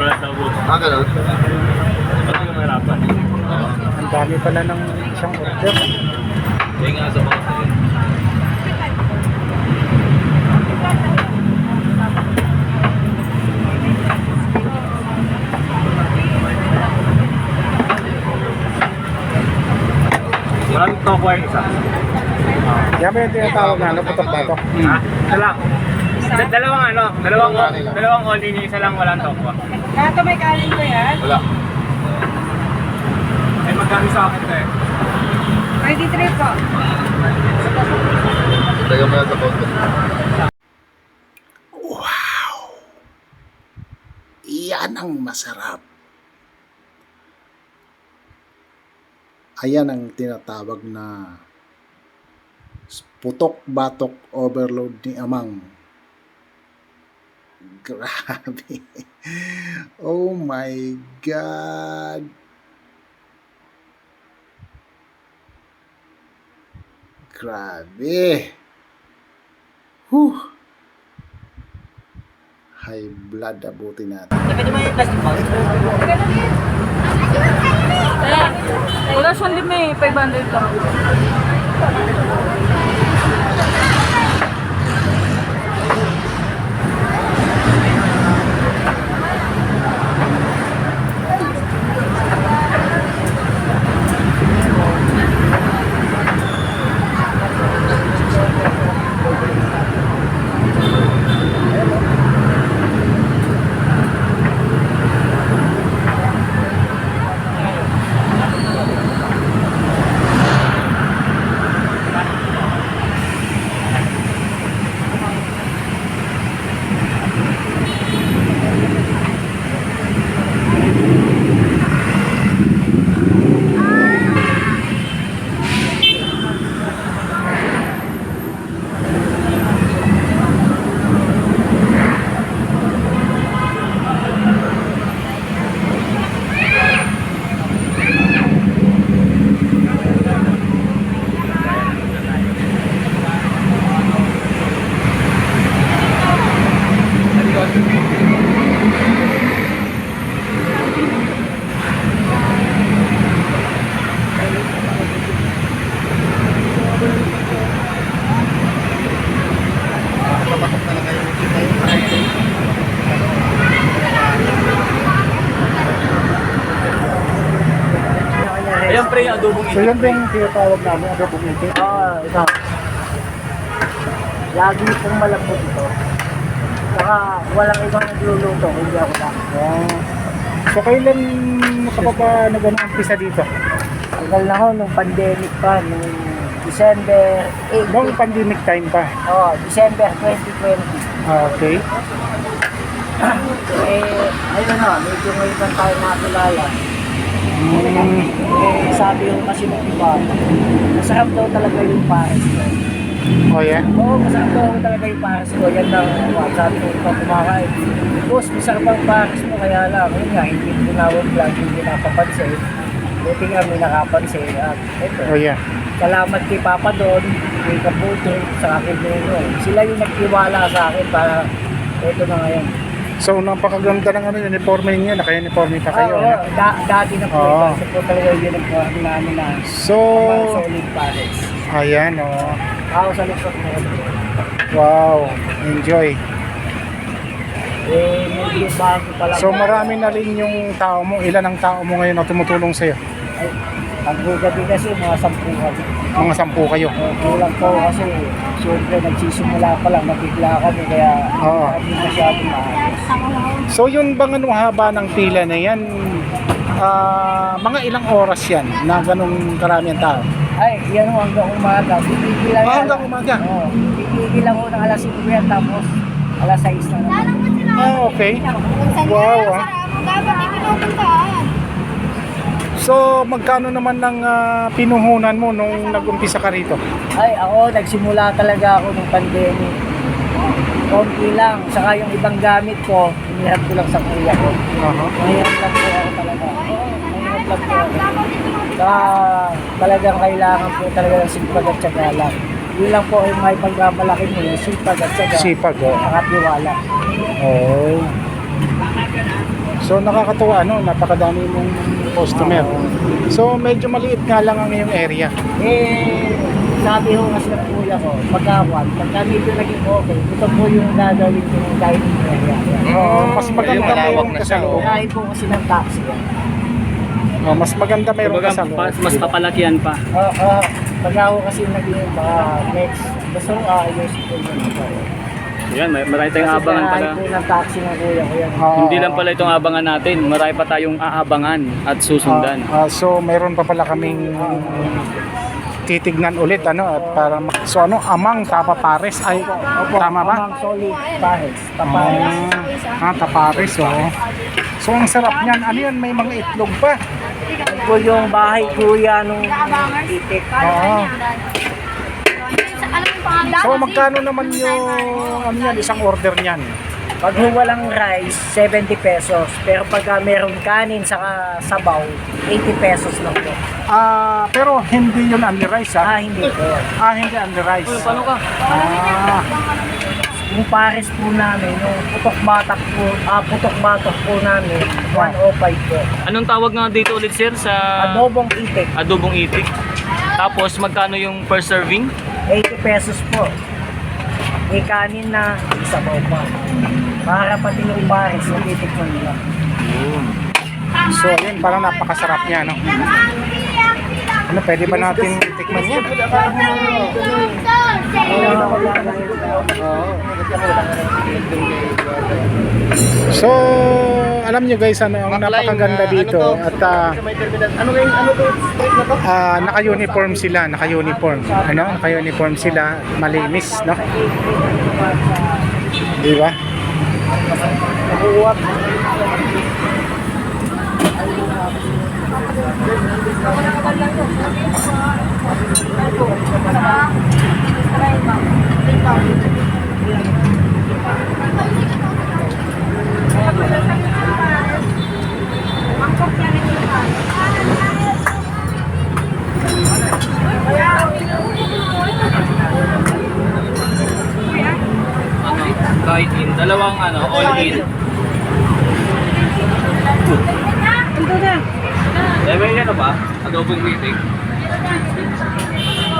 wala sa ubos. Ganun. Kasi ka mahirapan. Ang dami pala ng isang order. Kaya nga sa mga sa'yo. Maraming toko yung isa. Yan ba yung tinatawag na ano, putok ba ito? Ha? Isa lang. Dalawang all in, isa lang walang toko. Kato may kanin ko yan. Wala. Ay magkano sa akin to eh. 23 po. Taga mo na sa konti. Iyan ang masarap. Ayan ang tinatawag na putok-batok overload ni Amang. Grabe. Oh my God. Grabe. Whew. High blood abutin natin. Wala siyang limi, 500 lang. Ayan pre, adobong So yan ba yung tinatawag namin, adobong itik? Ito. Lagi pong malambot ito. Saka walang ibang nagluluto, hindi ako lang. So kailan ka pa ba nag-umpisa dito? Tagal na ho, nung pandemic pa, nung December 8. Noong pandemic time pa. December 2020. Okay. Ayun na, medyo ngayon lang tayo nakilala. Sabi yung kasi ng iba, masarap daw talaga yung pares ko. Oh yeah? Oo, masarap daw talaga yung pares ko. Yan lang, sabi ko ikaw kumakain. Boss, masarap ang pares mo, kaya lang, yun nga, hindi tinawag lang, hindi nakapansin. Buti nga may nakapansin. At ito, Oh yeah. salamat kay Papa Don, kay Kabuto, sa akin nino. Sila yung nagtiwala sa akin para ito na ngayon. So napakaganda ng ano, uniforme niya, naka-uniforme pa kayo. Oo, ano? dati na po Oo. ito. Kasi po talaga yun ang namin na So, solid pares. ayan oh. Ako sa likod mo. Wow, enjoy. Medyo bago pa lang. So marami na rin yung tao mo, ilan ang tao mo ngayon na tumutulong sa'yo? Ay, ang gabi kasi mga 10 kami. Mga 10 kayo. Kulang po kasi siyempre nagsisimula pa lang, nabigla kami kaya Oo. hindi masyadong maayos. So yun bang anong haba ng pila na yan? Mga ilang oras yan na ganun karami ang tao? Ay, yan ho hanggang umaga. Pipigil lang. Hanggang umaga? Oo. Pipigil lang ho ng alas 5 yan tapos alas 6 na naman. Okay. Wow. Dapat ipinupuntaan. So magkano naman ng pinuhunan mo nung nag-umpisa ka rito? Ay, ako, nagsimula talaga ako ng pandemic. Konti lang. Saka yung ibang gamit ko, hinihap ko lang sa kuya ko. Mahirap lang po ako talaga. Oo, mahirap lang po ako. Saka talagang kailangan po talaga ng sipag at syaga lang. Yun lang po yung may pagkamalaki mo, yung sipag at syaga. Sipag, oh. Saka tiwala. Oh. So nakakatuwa, ano, napakadami mong customer. So medyo maliit nga lang ang iyong area. Sabi ho kasi ng kuya ko, pagka dito naging okay, ito po yung gagawin ko ng dining area. Oo, mas maganda malawak mayroon na ka siya, sa loob. Kaya po kasi ng taxi. Mas maganda mayroon ka sa loob. Mas papalakihan pa. Pagka ho kasi naging next, gusto ko ayos po yun. Yan, marami tayong abangan pala. Kasi po ng taxi ng kuya ko yan. Hindi lang pala itong abangan natin, marami pa tayong aabangan at susundan. So mayroon pa pala kaming titignan ulit, ano, at para so ano, Amang Tapapares ay tama ba? Amang Solid Pares. Tapares. Tapares, oo. So ang sarap niyan, ano yun, may mga itlog pa. Ito po yung bahay kuya nung itik. Oo. So magkano naman yung ano yan, isang order niyan? Pag walang rice, 70 pesos. Pero pagka meron kanin sa sabaw, 80 pesos lang po. Pero hindi yun only rice, ha? Hindi po. Hindi only rice. Paano ka? Yung pares po namin, yung putok batak po namin, 105 po. Anong tawag nga dito ulit sir sa Adobong itik, adobong itik? Tapos magkano yung per serving? 80 pesos po. May kanin na sabaw pa. Para pati yung pares, natitikman nila. So ayun, parang napakasarap niya, no? Ano, pwede ba natin tikman yan? So, alam nyo guys, ano, ang napakaganda dito at naka-uniform sila, naka-uniform. Ano? Naka-uniform sila, malinis, no? Di ba? Kahit in, dalawang all in. May ano ba? Adobong itik.